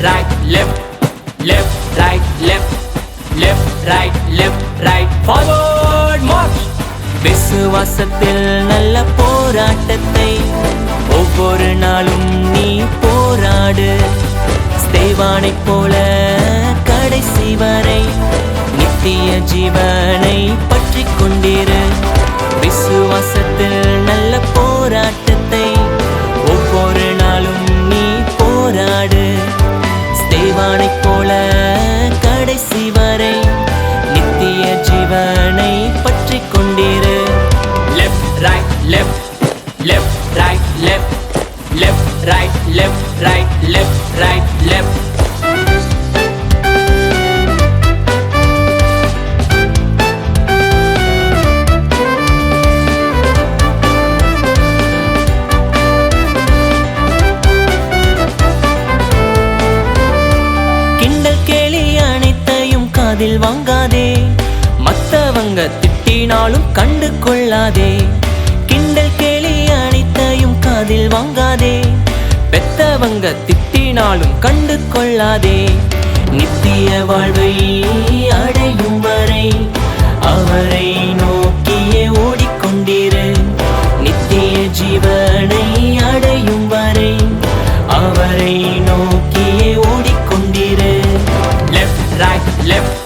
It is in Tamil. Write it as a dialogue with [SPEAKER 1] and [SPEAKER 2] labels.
[SPEAKER 1] right, left, left, right, left, left, right, left, right, forward march. விசுவாசத்தில் நல்ல போராட்டத்தை ஒவ்வொரு நாளும் நீ போராடு. ஸ்தேவானைப் போல கடைசி வரை நித்திய ஜீவனை பற்றிக் கொண்டிரு. விசுவாசத்தில் நல்ல போராட்டத்தை ஒவ்வொரு நாளும் நீ போராடு. ஸ்தேவானைப் போல கடைசி வரை நித்திய ஜீவனை பற்றிக் கொண்டிரு. Left right left, left right left, left right left right left right left. கிண்டல் கேலி அனைத்தையும் காதில் வாங்காதே. மத்தவங்க திட்டினாலும் கண்டு கொள்ளாதே. கிண்டல் கேலி அனைத்தையும் காதில் வாங்காதே. பெத்தவங்க திட்டினாலும் கண்டு கொள்ளாதே. நித்திய வாழ்வை அடையும் வரை அவரை நோக்கியே ஓடிக்கொண்டிரு. நித்திய ஜீவனை அடையும் வரை அவரை நோக்கியே ஓடிக்கொண்டிரு. Left right left,